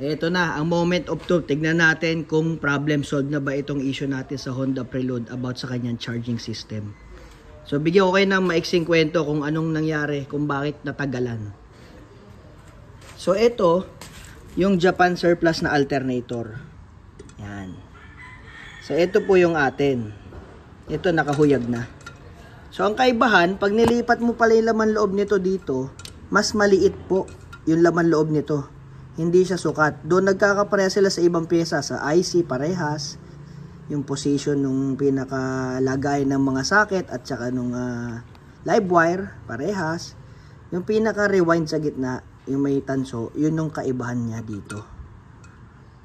Ito na, ang moment of truth. Tignan natin kung problem solved na ba itong issue natin sa Honda Prelude about sa kanyang charging system. So, bigyan ko kayo ng maiksing kwento kung anong nangyari, kung bakit natagalan. So, ito, yung Japan surplus na alternator. Yan. So, ito po yung atin. Ito, nakahuyag na. So, ang kaibahan, pag nilipat mo pala yung laman loob nito dito, mas maliit po yung laman loob nito. Hindi siya sukat. Doon nagkakapareha sila sa ibang pyesa. Sa IC, parehas. Yung position nung pinakalagay ng mga socket at saka nung live wire, parehas. Yung pinaka-rewind sa gitna, yung may tanso, yun yung kaibahan niya dito.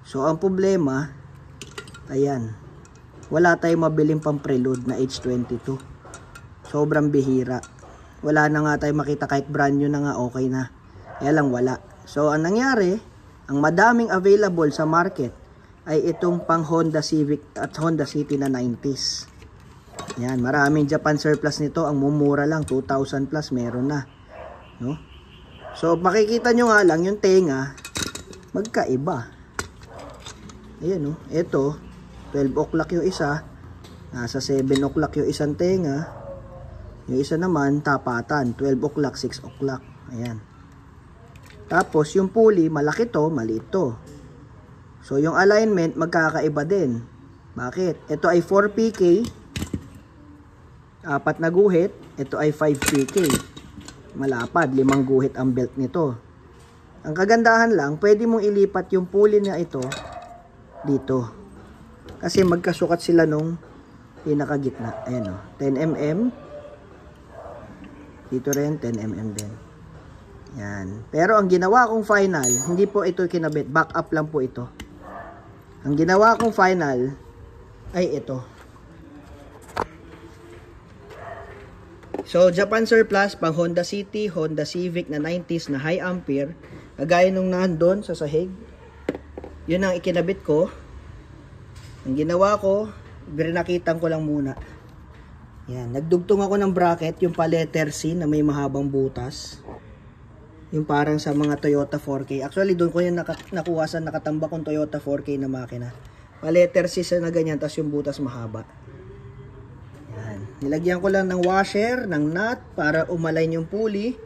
So, ang problema, ayan, wala tayong mabiling pang Prelude na H22. Sobrang bihira. Wala na nga tayong makita kahit brand new na nga, okay na. Kaya lang wala. So, ang nangyari, ang madaming available sa market ay itong pang Honda Civic at Honda City na 90s. Yan, maraming Japan surplus nito. Ang mumura lang, 2,000 plus meron na. No? So, makikita nyo nga lang, yung tenga, magkaiba. Ayan, no? Ito, 12 o'clock yung isa. Nasa 7 o'clock yung isang tenga. Yung isa naman, tapatan. 12 o'clock, 6 o'clock. Ayan. Tapos, yung pulley, malaki to, maliit to. So, yung alignment, magkakaiba din. Bakit? Ito ay 4PK. 4 na guhit. Ito ay 5PK. Malapad, 5 guhit ang belt nito. Ang kagandahan lang, pwede mong ilipat yung pulley na ito dito. Kasi magkasukat sila nung pinakagitna. Ayan o, 10mm. Dito rin, 10mm din. Yan. Pero ang ginawa kong final, hindi po ito kinabit. Back up lang po ito. Ang ginawa kong final ay ito. So, Japan surplus, pang Honda City, Honda Civic na 90s na high ampere. Kagaya nung nandun sa sahig. Yun ang ikinabit ko. Ang ginawa ko, binakitan ko lang muna. Yan. Nagdugtong ako ng bracket, yung pa letter C na may mahabang butas. Yung parang sa mga Toyota 4K. Actually, doon ko yung nakuha sa nakatambak kong Toyota 4K na makina. Pa-letter C na ganyan, tapos yung butas mahaba. Yan. Nilagyan ko lang ng washer, ng nut, para umalign yung pulley.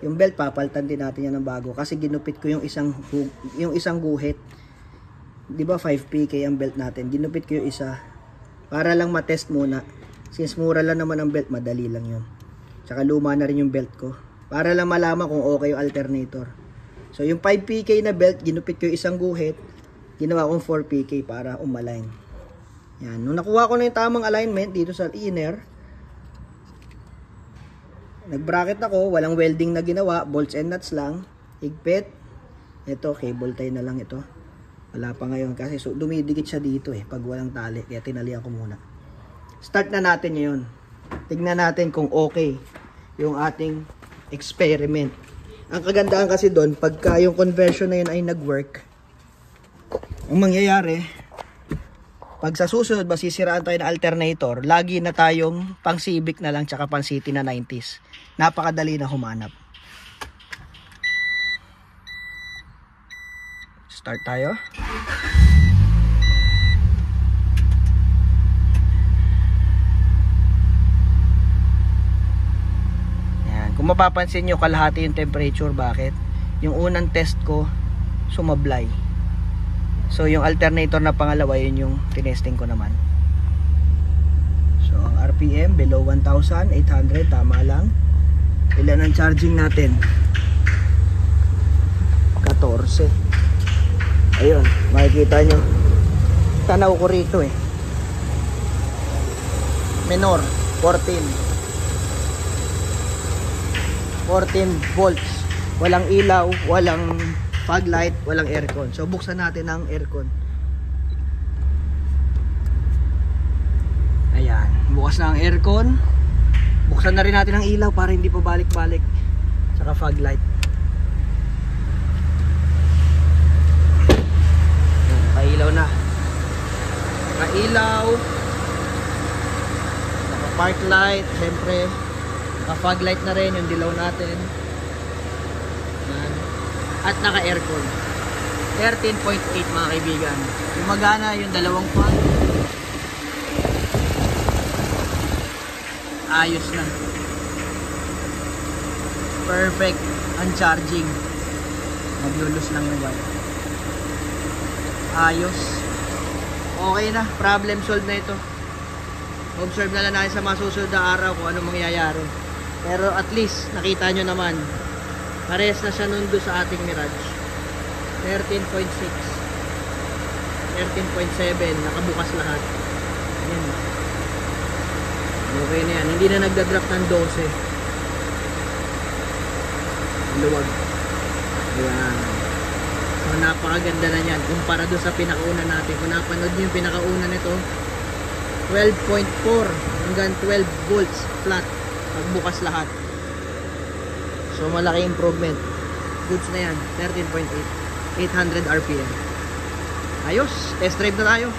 Yung belt, papalitan din natin yan ng bago. Kasi ginupit ko yung isang guhit. Diba 5PK ang belt natin? Ginupit ko yung isa. Para lang matest muna. Since mura lang naman ang belt, madali lang yun. Tsaka luma na rin yung belt ko. Para lang malaman kung okay yung alternator. So, yung 5PK na belt, ginupit ko yung isang guhit. Ginawa kong 4PK para umalign. Yan. Nung nakuha ko na yung tamang alignment dito sa inner, nag-bracket ako. Walang welding na ginawa. Bolts and nuts lang. Higpit. Ito, cable tie na lang ito. Wala pa ngayon kasi so, dumidikit siya dito pag walang tali. Kaya tinalian ko muna. Start na natin ngayon. Tignan natin kung okay yung ating experiment. Ang kagandahan kasi doon, pagka yung conversion na yun ay nag-work, ang mangyayari, pag sa susunod masisiraan tayo ng alternator, lagi na tayong pang Civic na lang tsaka pang City na 90s. Napakadali na humanap. Start tayo. Kung mapapansin nyo, kalahati yung temperature. Bakit? Yung unang test ko, sumablay. So, yung alternator na pangalawa, yun yung tinesting ko naman. So, ang RPM, below 1,800, tama lang. Ilan ang charging natin? 14. Ayun, makikita nyo. Tanaw ko rito Menor, 14 volts. Walang ilaw, walang fog light, walang aircon. So buksan natin ang aircon. Ayan, bukas na ang aircon. Buksan na rin natin ang ilaw para hindi pa balik-balik. Saka fog light. Pailaw na. Pailaw. Saka park light, syempre. Naka-fog light na rin yung dilaw natin. Yan. At naka-aircon. 13.8 mga kaibigan. Gumagana yung dalawang fan. Ayos na. Perfect ang charging. Maglulus lang ng wire. Ayos. Okay na. Problem solved na ito. Observe na lang natin sa mga susunod na araw kung ano mangyayari. Pero at least nakita nyo naman, parehas na siya nun doon sa ating Mirage. 13.6, 13.7, nakabukas lahat. Ayan. Okay na yan. Hindi na nagda-drop ng 12. Luwag. Ayan. So napakaganda na yan kumpara doon sa pinakauna natin. Kung napanood nyo yung pinakauna nito, 12.4 hanggang 12 volts flat pagbukas lahat. So malaki improvement. Goods na yan. 13.8, 800 RPM. Ayos, test drive na tayo.